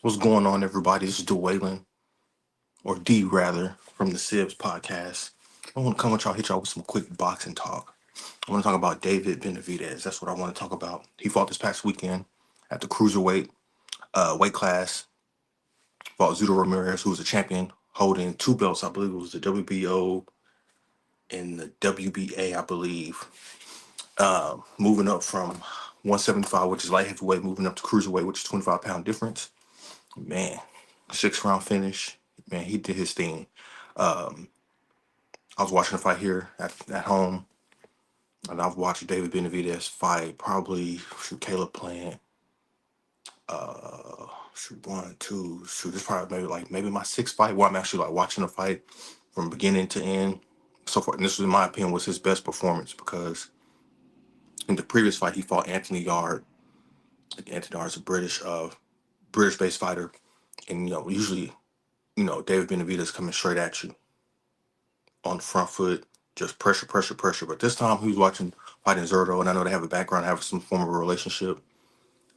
What's going on, everybody? This is Dwaylen, or D rather, from the Sibs podcast. I want to come with y'all, hit y'all with some quick boxing talk. I want to talk about David Benavidez. That's what I want to talk about. He fought this past weekend at the cruiserweight weight class. Fought Zudo Ramirez, who was a champion, holding two belts. I believe it was the WBO and the WBA, I believe. Moving up from 175, which is light heavyweight, moving up to cruiserweight, which is 25-pound difference. Man, 6 round finish. Man, he did his thing. Um, I was watching the fight here at home, and I've watched David Benavidez fight probably Caleb Plant. One, two, this probably maybe my sixth fight where I'm actually like watching the fight from beginning to end. So far, and this was in my opinion was his best performance because in the previous fight he fought Anthony Yard. Anthony Yard is a British based fighter, and usually David Benavidez coming straight at you on the front foot, just pressure, pressure, pressure. But this time he was fighting Zerto, and I know they have a background, have some form of a relationship.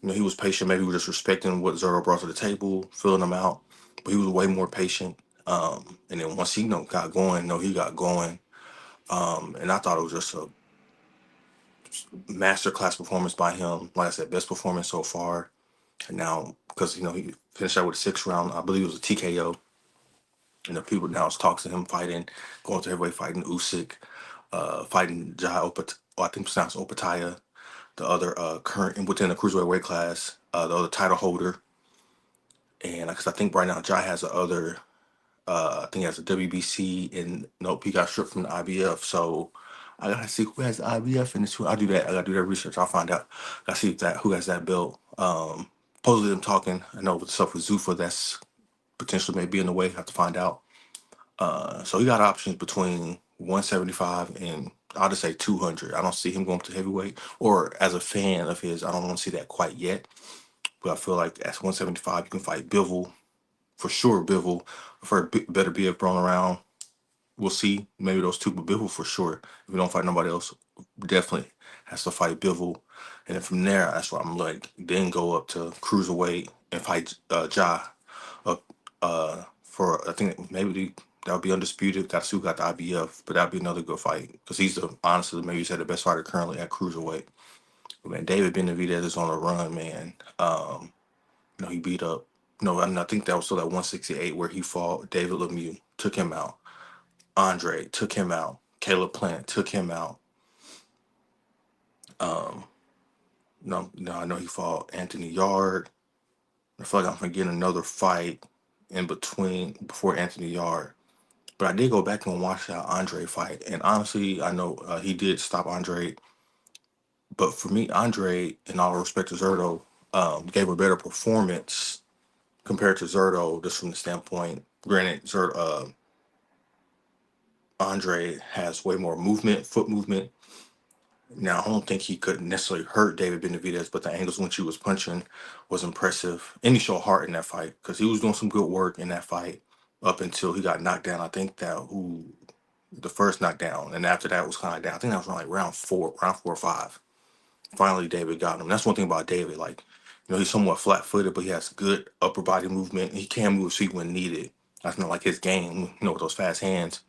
He was patient. Maybe he was just respecting what Zerto brought to the table, filling him out. But he was way more patient. And then once he got going, he got going. And I thought it was just a masterclass performance by him. Like I said, best performance so far. And now, because he finished out with a 6 round, I believe it was a TKO. And the people now it's talks to him fighting, going to heavyweight fighting Usyk, fighting Jai I think it's pronounced Opataya, the other current within the cruiserweight weight class, the other title holder. And because I think right now Jai has the other, I think he has a WBC, and nope, he got stripped from the IBF. So I gotta see who has the IBF in this. I do that. I gotta do that research. I'll find out. I see who has that belt. Supposedly them talking. I know with stuff with Zuffa that's potentially may be in the way. Have to find out. So he got options between 175 and I'll just say 200. I don't see him going up to heavyweight. Or as a fan of his, I don't want to see that quite yet. But I feel like at 175, you can fight Bivol for sure. Bivol for better be thrown around. We'll see. Maybe those two, but Bivol for sure. If we don't fight nobody else, definitely has to fight Bivol. And then from there, that's why I'm like, then go up to cruiserweight and fight Ja up for I think that would be undisputed. Got who got the IBF, but that'd be another good fight because he's honestly maybe you said the best fighter currently at cruiserweight. But man, David Benavidez is on a run, man. He beat up. No, I think that was still at 168 where he fought David Lemieux, took him out. Andre took him out. Caleb Plant took him out. Um, no, I know he fought Anthony Yard. I feel like I'm forgetting another fight in between before Anthony Yard. But I did go back and watch that Andre fight, and honestly, I know he did stop Andre. But for me, Andre, in all respect to Zerto, gave a better performance compared to Zerto, just from the standpoint. Granted, Andre has way more movement, foot movement. Now, I don't think he could necessarily hurt David Benavidez, but the angles when she was punching was impressive. And he showed heart in that fight because he was doing some good work in that fight up until he got knocked down. I think the first knockdown, and after that was kind of down. I think that was around like round four or five. Finally, David got him. That's one thing about David. Like, he's somewhat flat-footed, but he has good upper body movement. He can move his feet when needed. That's not like his game, with those fast hands.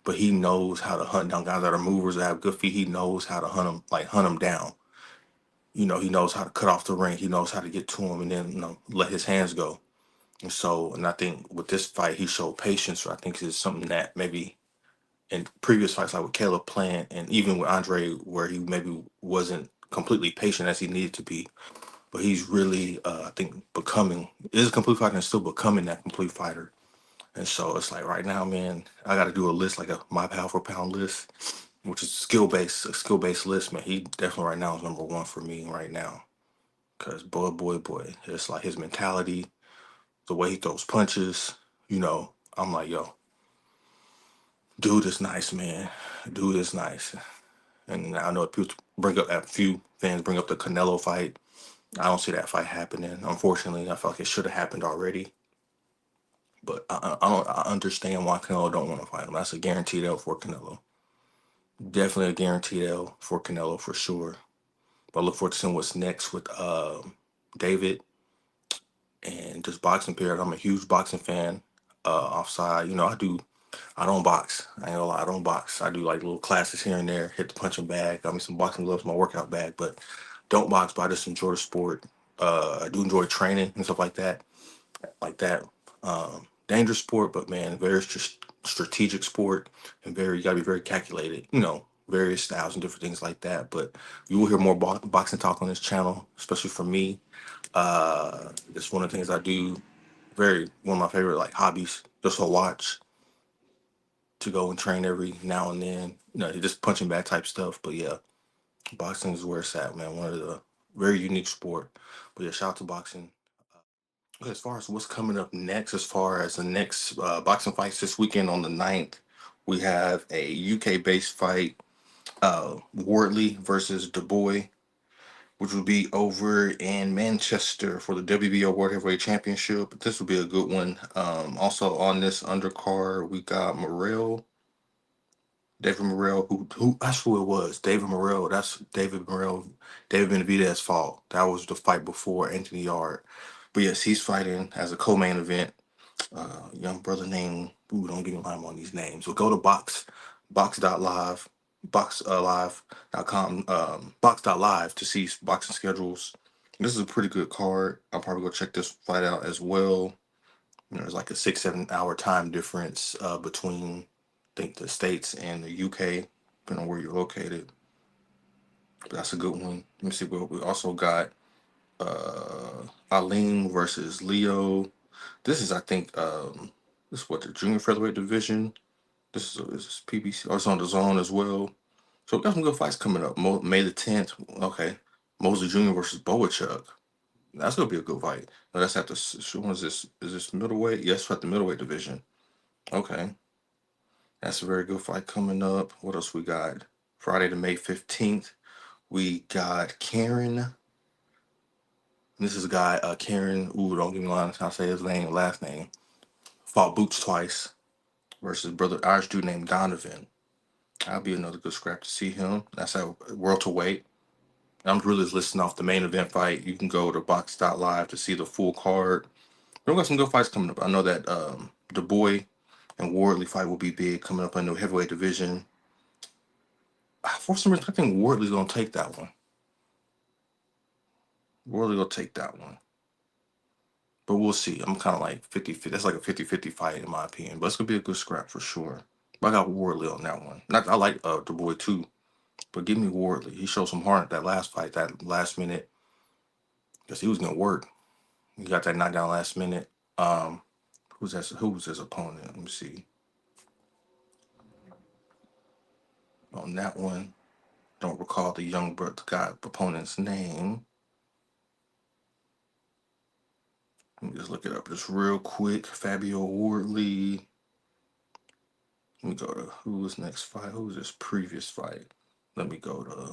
But he knows how to hunt down guys that are movers that have good feet. He knows how to hunt them down. He knows how to cut off the ring. He knows how to get to him and then let his hands go. And I think with this fight, he showed patience. So I think it's something that maybe in previous fights, like with Caleb Plant and even with Andre, where he maybe wasn't completely patient as he needed to be. But he's really, I think, is a complete fighter and still becoming that complete fighter. And so it's like right now, man, I got to do a list, like my pound for pound list, which is a skill based list, man. He definitely right now is number one for me right now. Because boy, it's like his mentality, the way he throws punches, I'm like, yo, dude is nice, man. Dude is nice. And I know people a few fans bring up the Canelo fight. I don't see that fight happening. Unfortunately, I feel like it should have happened already. But I understand why Canelo don't want to fight him. That's a guaranteed L for Canelo. Definitely a guaranteed L for Canelo for sure. But I look forward to seeing what's next with David. and just boxing period. I'm a huge boxing fan. Offside, I don't box. I ain't gonna lie, I don't box. I do like little classes here and there, hit the punching bag, got me some boxing gloves, my workout bag, but don't box, but I just enjoy the sport. I do enjoy training and stuff like that. Dangerous sport, but man, very strategic sport, and you gotta be very calculated. Various styles and different things like that. But you will hear more boxing talk on this channel, especially from me. It's one of the things I do. Very one of my favorite like hobbies, just to watch, to go and train every now and then. Just punching bag type stuff. But yeah, boxing is where it's at, man. One of the very unique sport. But yeah, shout out to boxing. As far as what's coming up next, as far as the next boxing fights this weekend on the 9th, we have a UK based fight, Wardley versus Du Bois, which will be over in Manchester for the WBO World Heavyweight Championship. This will be a good one. Also on this undercard, we got David Morrell, who that's who it was. David Morrell. That's David Morrell. David Benavidez fault. That was the fight before Anthony Yard. But yes, he's fighting as a co-main event. Young brother named, ooh, don't get me lying on these names. But go to box.live, boxlive.com, box.live to see boxing schedules. This is a pretty good card. I'll probably go check this fight out as well. There's like a 6-7 hour time difference between, I think, the States and the UK, depending on where you're located. But that's a good one. Let me see what we also got. Aline versus Leo. This is, I think, this is what, the junior featherweight division. This is PBC. Oh, it's on the zone as well. So we got some good fights coming up. May the 10th. Okay. Mosley Jr. versus Boachuk. That's gonna be a good fight. No, that's at the. What is this? Is this middleweight? Yes, at the middleweight division. Okay, that's a very good fight coming up. What else we got? Friday the May 15th. We got Karen. This is a guy, Karen. Ooh, don't get me wrong. How to say his name, last name. Fought Boots twice versus brother Irish dude named Donovan. That'll be another good scrap to see him. That's at welterweight. I'm really just listing off the main event fight. You can go to box.live to see the full card. We've got some good fights coming up. I know that Du Bois and Wardley fight will be big coming up in the heavyweight division. For some reason, I think Wardley's going to take that one. Wardley will take that one. But we'll see. I'm kind of like 50-50. That's like a 50-50 fight in my opinion. But it's going to be a good scrap for sure. But I got Wardley on that one. Not, I like Du Bois too. But give me Wardley. He showed some heart that last fight, that last minute. Because he was going to work. He got that knockdown last minute. Who was his opponent? Let me see. On that one, don't recall the young the guy opponent's name. Let me just look it up just real quick. Fabio Wardley. Let me go to who was next fight. Who was this previous fight? Let me go to, let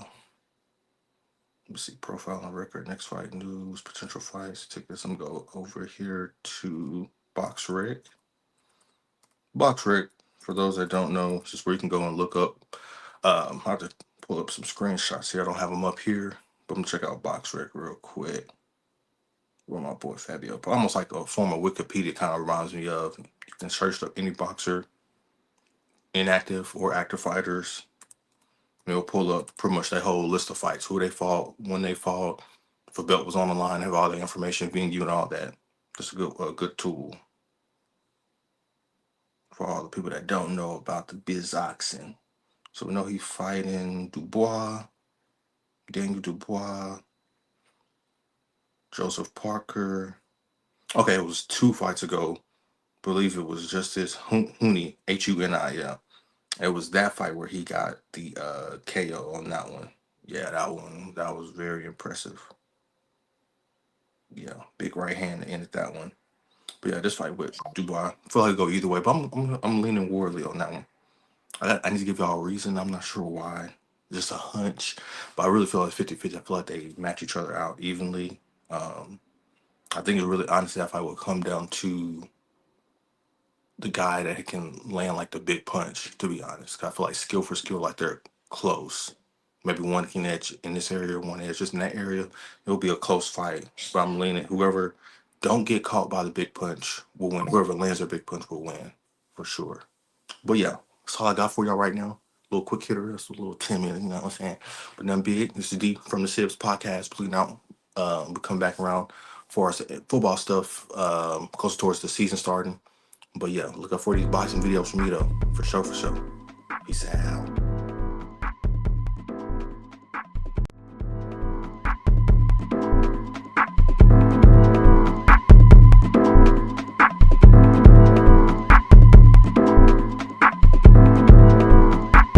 me see, profile on record, next fight news, potential fights, tickets. I'm gonna go over here to BoxRec. BoxRec, for those that don't know, it's just where you can go and look up. I have to pull up some screenshots here. I don't have them up here, but I'm gonna check out BoxRec real quick. Where my boy Fabio, almost like a form of Wikipedia, kind of reminds me of. You can search up any boxer, inactive or active fighters. It'll pull up pretty much that whole list of fights, who they fought, when they fought, if a belt was on the line, have all the information being you and all that. Just a good tool for all the people that don't know about the biz oxen. So we know he's fighting Daniel Dubois, Joseph Parker. Okay, it was 2 fights ago. Believe it was Justice Huni, Huni, yeah. It was that fight where he got the KO on that one. Yeah, that was very impressive. Yeah, big right hand ended that one. But yeah, this fight with Dubois, I feel like it go either way, but I'm leaning Wardley on that one. I need to give y'all a reason. I'm not sure why. Just a hunch. But I really feel like 50-50. I feel like they match each other out evenly. I think it really, honestly, that fight will come down to the guy that can land like the big punch, to be honest. 'Cause I feel like skill for skill, like they're close. Maybe one can edge in this area, one edge just in that area. It'll be a close fight. But I'm leaning whoever don't get caught by the big punch will win. Whoever lands their big punch will win for sure. But yeah, that's all I got for y'all right now. A little quick hitter, just a little 10 minutes, you know what I'm saying? But nothing big. This is D from the Sibs podcast. Please out. We'll come back around for our football stuff closer towards the season starting. But yeah, look up for these boxing videos from me though. For sure, for sure. Peace out.